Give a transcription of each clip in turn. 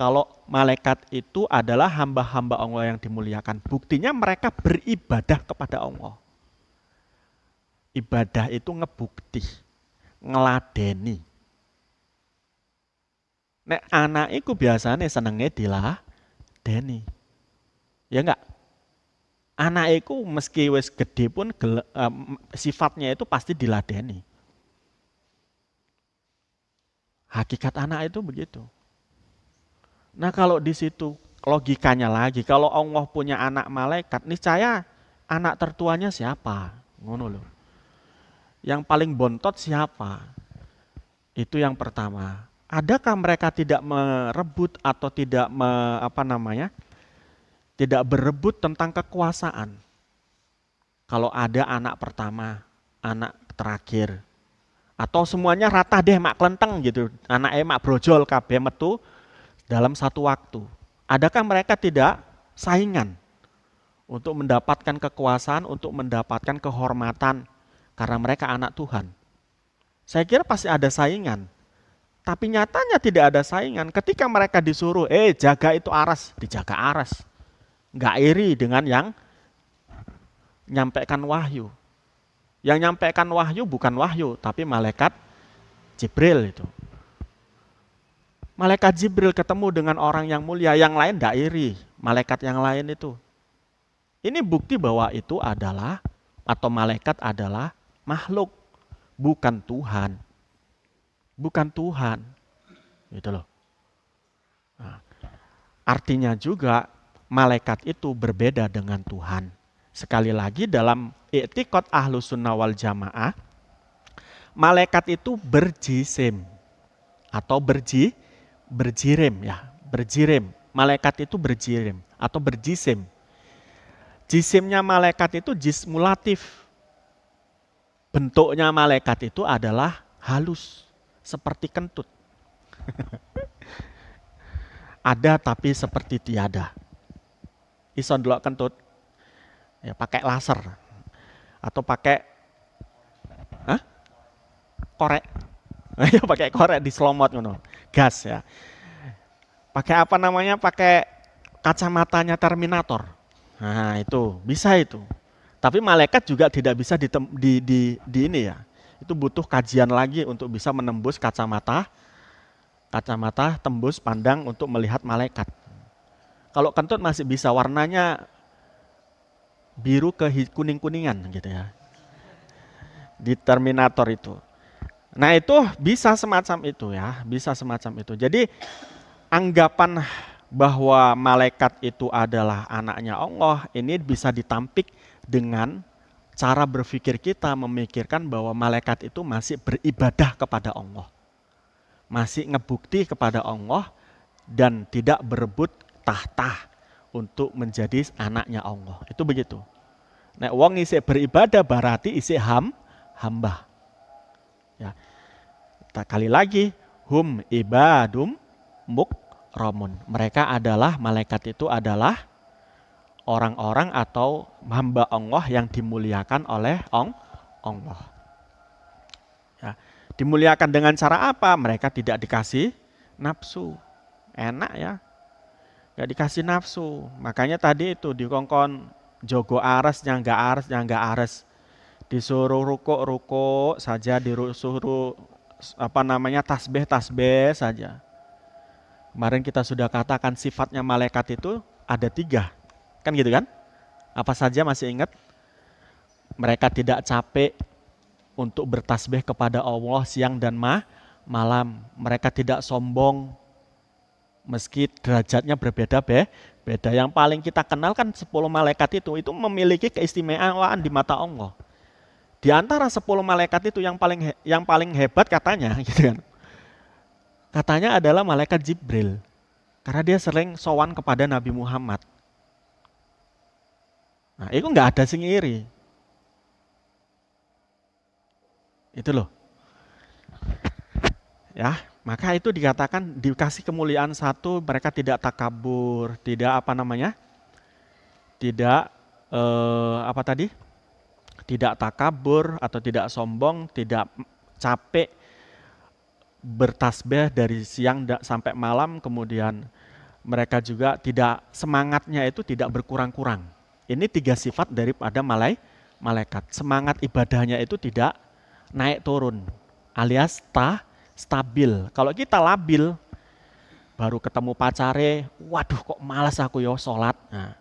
kalau malaikat itu adalah hamba-hamba Allah yang dimuliakan. Buktinya mereka beribadah kepada Allah. Ibadah itu ngebukti, ngeladeni. Nek anak itu biasanya senengnya diladeni. Ya enggak? Anak itu meski wis gede pun sifatnya itu pasti diladeni. Hakikat anak itu begitu. Nah kalau di situ logikanya lagi, kalau Allah punya anak malaikat, niscaya anak tertuanya siapa? Ngono loh. Yang paling bontot siapa? Itu yang pertama. Adakah mereka tidak merebut atau tidak tidak berebut tentang kekuasaan? Kalau ada anak pertama, anak terakhir, atau semuanya rata deh mak kelenteng gitu, anaknya mak brojol kabeh metu dalam satu waktu. Adakah mereka tidak saingan untuk mendapatkan kekuasaan, untuk mendapatkan kehormatan karena mereka anak Tuhan? Saya kira pasti ada saingan. Tapi nyatanya tidak ada saingan. Ketika mereka disuruh, jaga itu aras, dijaga aras. Nggak iri dengan yang nyampaikan wahyu. Yang nyampaikan wahyu bukan wahyu, tapi malaikat Jibril itu. Malaikat Jibril ketemu dengan orang yang mulia, yang lain nggak iri. Malaikat yang lain itu. Ini bukti bahwa itu adalah, atau malaikat adalah makhluk, bukan Tuhan. Bukan Tuhan. Gitu loh. Nah, artinya juga malaikat itu berbeda dengan Tuhan. Sekali lagi dalam i'tiqad Ahlus Sunnah wal Jamaah, malaikat itu berjisim atau berjirim ya, berjirim. Malaikat itu berjirim atau berjisim. Jisimnya malaikat itu jismulatif. Bentuknya malaikat itu adalah halus, seperti kentut. Ada tapi seperti tiada. Ison delok kentut, ya pakai laser atau pakai korek. Ya pakai korek diselomot ngono. Gas ya. Pakai apa namanya? Pakai kacamatanya Terminator. Nah, itu bisa itu. Tapi malaikat juga tidak bisa di ini ya. Itu butuh kajian lagi untuk bisa menembus kacamata tembus pandang untuk melihat malaikat. Kalau kentut masih bisa, warnanya biru ke kuning-kuningan gitu ya. Di Terminator itu. Nah itu bisa semacam itu ya, bisa semacam itu. Jadi anggapan bahwa malaikat itu adalah anaknya Allah, ini bisa ditampik dengan cara berpikir kita memikirkan bahwa malaikat itu masih beribadah kepada Allah. Masih ngebukti kepada Allah dan tidak berebut tahta untuk menjadi anaknya Allah. Itu begitu. Nek wong isih beribadah berarti isih hamba. Ya. Kali lagi hum ibadum mukramun. Mereka adalah malaikat itu adalah orang-orang atau hamba Allah yang dimuliakan oleh Allah. Ya. Dimuliakan dengan cara apa? Mereka tidak dikasih nafsu. Enak ya. Gak dikasih nafsu. Makanya tadi itu dikongkon jogo ares, nyangga ares. Disuruh rukuk saja, disuruh tasbih saja. Kemarin kita sudah katakan sifatnya malaikat itu ada 3. Kan gitu kan? Apa saja masih ingat? Mereka tidak capek untuk bertasbih kepada Allah siang dan malam. Mereka tidak sombong meski derajatnya beda. Yang paling kita kenal kan 10 malaikat itu memiliki keistimewaan di mata Allah. Di antara 10 malaikat itu yang paling hebat katanya gitu kan. Katanya adalah malaikat Jibril. Karena dia sering sowan kepada Nabi Muhammad. Nah, itu nggak ada sing iri. Itu loh. Ya, maka itu dikatakan dikasih kemuliaan satu, mereka tidak takabur, tidak tidak tidak takabur atau tidak sombong, tidak capek bertasbih dari siang sampai malam, kemudian Mereka juga tidak, semangatnya itu tidak berkurang-kurang. Ini 3 sifat daripada malaikat. Semangat ibadahnya itu tidak naik turun, alias stabil. Kalau kita labil, baru ketemu pacare, waduh kok malas aku yo sholat. Nah,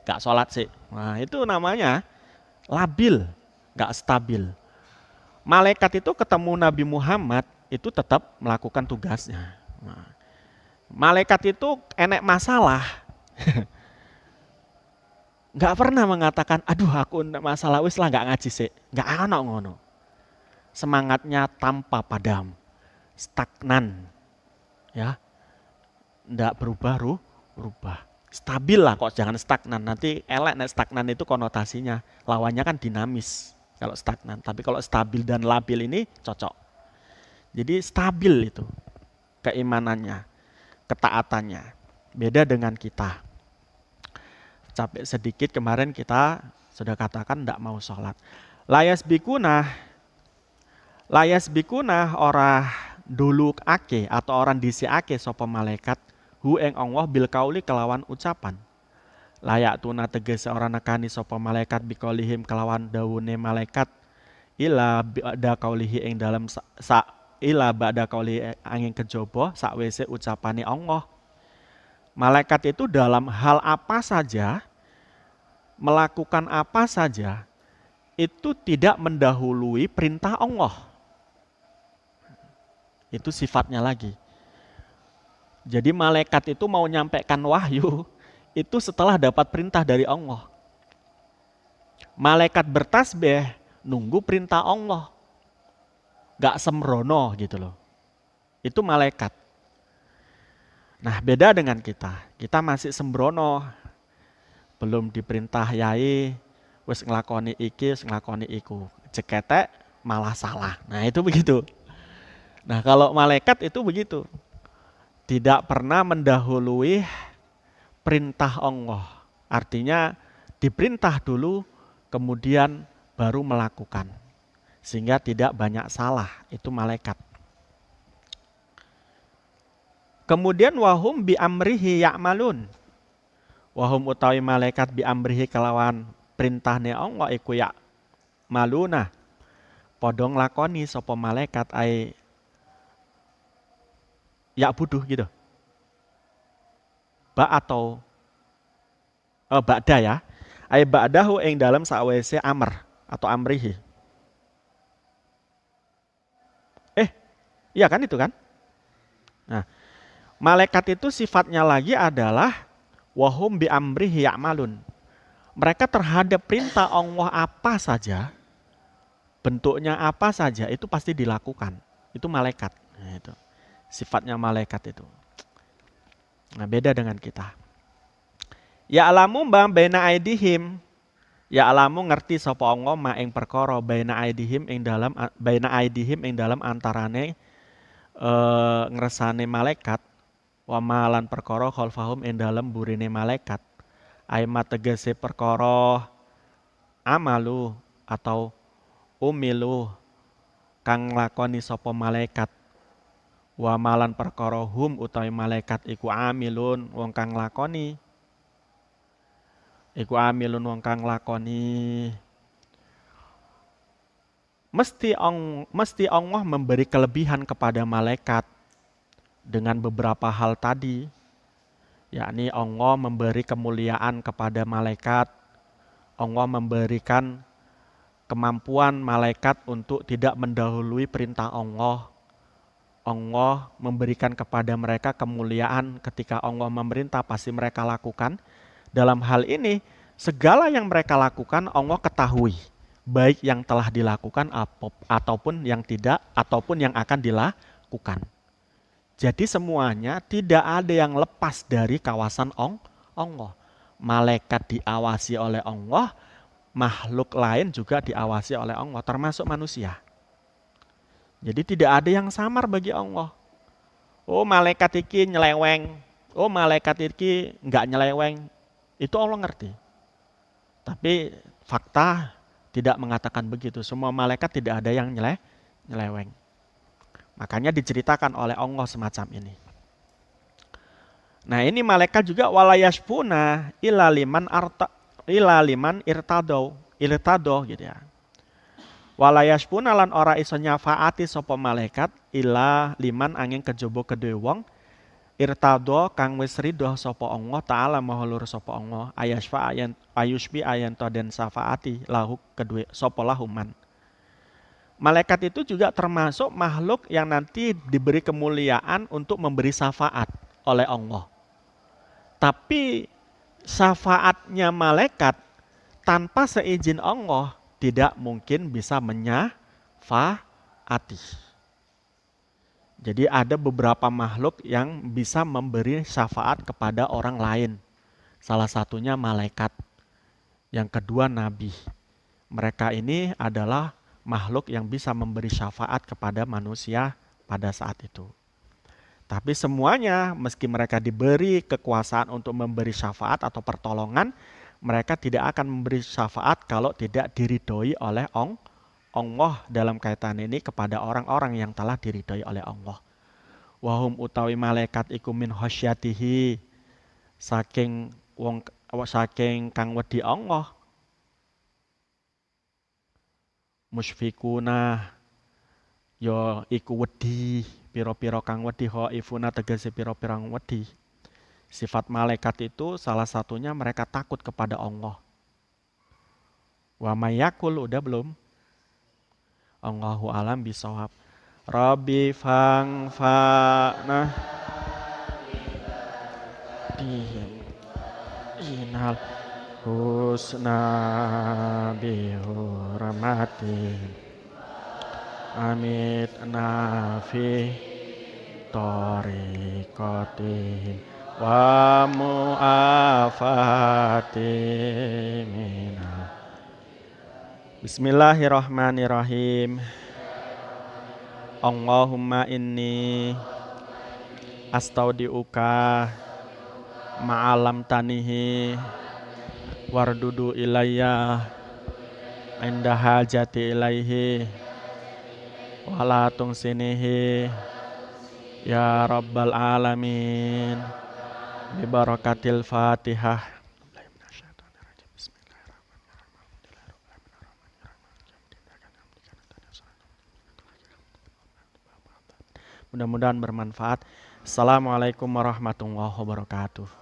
gak sholat sih. Nah itu namanya labil, gak stabil. Malaikat itu ketemu Nabi Muhammad itu tetap melakukan tugasnya. Nah, malaikat itu enek masalah, nggak pernah mengatakan, aduh aku enek masalah wis lah nggak ngaji sih, nggak ana ngono. Semangatnya tanpa padam, stagnan, ya, nggak berubah. Stabil lah, kok jangan stagnan. Nanti elek nek stagnan itu konotasinya, lawannya kan dinamis kalau stagnan. Tapi kalau stabil dan labil ini cocok. Jadi stabil itu keimanannya, ketaatannya. Beda dengan kita. Capek sedikit kemarin kita sudah katakan tidak mau sholat. Layas bikunah orang dulu ake atau orang disi ake sopo malaikat hu eng Allah bil kauli kelawan ucapan. Layak tuna tegese orang nekani sopo malaikat bikolihim kelawan dawune malaikat ila ba'da kaulihi ing dalam ila ba'da kaulihi angin kejaba sakwise ucapane Allah. Malaikat itu dalam hal apa saja, melakukan apa saja, itu tidak mendahului perintah Allah. Itu sifatnya lagi. Jadi malaikat itu mau nyampaikan wahyu, itu setelah dapat perintah dari Allah. Malaikat bertasbih, nunggu perintah Allah. Gak sembrono gitu loh. Itu malaikat. Nah beda dengan kita. Kita masih sembrono. Belum diperintah yai, wis ngelakoni iki, wis ngelakoni iku. Ceketek malah salah. Nah itu begitu. Nah kalau malaikat itu begitu. Tidak pernah mendahului perintah Allah. Artinya diperintah dulu, kemudian baru melakukan. Sehingga tidak banyak salah. Itu malaikat. Kemudian wahum bi amrihi ya'malun. Wahum utawi malaikat bi amrihi kelawan perintahne Allah iku ya'maluna. Podong lakoni sapa malaikat ai ya buduh gitu. Atau ba'da ya. Ai ba'dahu ing dalam sawise amr atau amrihi. Iya kan itu kan? Nah, malaikat itu sifatnya lagi adalah wahum bi amrihi ya'malun. Mereka terhadap perintah Allah apa saja, bentuknya apa saja itu pasti dilakukan. Itu malaikat. Nah, itu sifatnya malaikat itu. Nah, beda dengan kita. Ya alamu bang baina aidihim. Ya alamu ngerti sapa Allah ma ing perkara baina aidihim ing dalam antarane ngersane malaikat wa malan perkara khalfahum ing dalam burine malaikat. Aimat tegese perkara amalu atau umilu kang lakoni sapa malaikat. Wa malan perkara hum utawi malaikat iku amilun wong kang lakoni. Iku amilun wong kang lakoni. Mesti Allah memberi kelebihan kepada malaikat dengan beberapa hal tadi. Yakni Allah memberi kemuliaan kepada malaikat. Allah memberikan kemampuan malaikat untuk tidak mendahului perintah Allah. Allah memberikan kepada mereka kemuliaan ketika Allah memerintah pasti mereka lakukan. Dalam hal ini segala yang mereka lakukan Allah ketahui. Baik yang telah dilakukan ataupun yang tidak ataupun yang akan dilakukan. Jadi semuanya tidak ada yang lepas dari kawasan Allah. Malaikat diawasi oleh Allah, makhluk lain juga diawasi oleh Allah, termasuk manusia. Jadi tidak ada yang samar bagi Allah. Oh malaikat iki nyeleweng, oh malaikat iki enggak nyeleweng. Itu Allah ngerti. Tapi fakta tidak mengatakan begitu. Semua malaikat tidak ada yang nyeleweng. Makanya diceritakan oleh Allah semacam ini. Nah ini malaikat juga walayashpuna ila liman irtado gitu ya. Walayashpuna lan ora iso nyafaati sapa malaikat ila liman angin kejaba kedue wong irtado kang wis ridho sapa Allah taala maha luhur sapa Allah ayushbi ayan to den syafaati lahu kedue sapa lahuman. Malaikat itu juga termasuk makhluk yang nanti diberi kemuliaan untuk memberi syafaat oleh Allah. Tapi syafaatnya malaikat tanpa seizin Allah tidak mungkin bisa menyafaati. Jadi ada beberapa makhluk yang bisa memberi syafaat kepada orang lain. Salah satunya malaikat. Yang kedua nabi. Mereka ini adalah makhluk yang bisa memberi syafaat kepada manusia pada saat itu. Tapi semuanya meski mereka diberi kekuasaan untuk memberi syafaat atau pertolongan, mereka tidak akan memberi syafaat kalau tidak diridhoi oleh Allah dalam kaitan ini kepada orang-orang yang telah diridhoi oleh Allah. Wahum utawi malaikat iku min khasyatihi saking kang wedi Allah. Musfikuna yo iku wedi pira-pira kang wedi khaifuna tegese pira-pira wedi. Sifat malaikat itu salah satunya mereka takut kepada Allah. Wa mayakul udah belum? Allahu alam bisawab. Rabbi fangfa'na inal husna bihurmati amit nafi tariqatin wa mu'afati minal. Bismillahirrahmanirrahim. Allahumma inni astaudiuka ma'alam tanihi wardudu ilayya inda hajati ilaihi wala tungsinihi ya rabbal alamin bi barakatil fatihah. Mudah-mudahan bermanfaat. Assalamualaikum warahmatullahi wabarakatuh.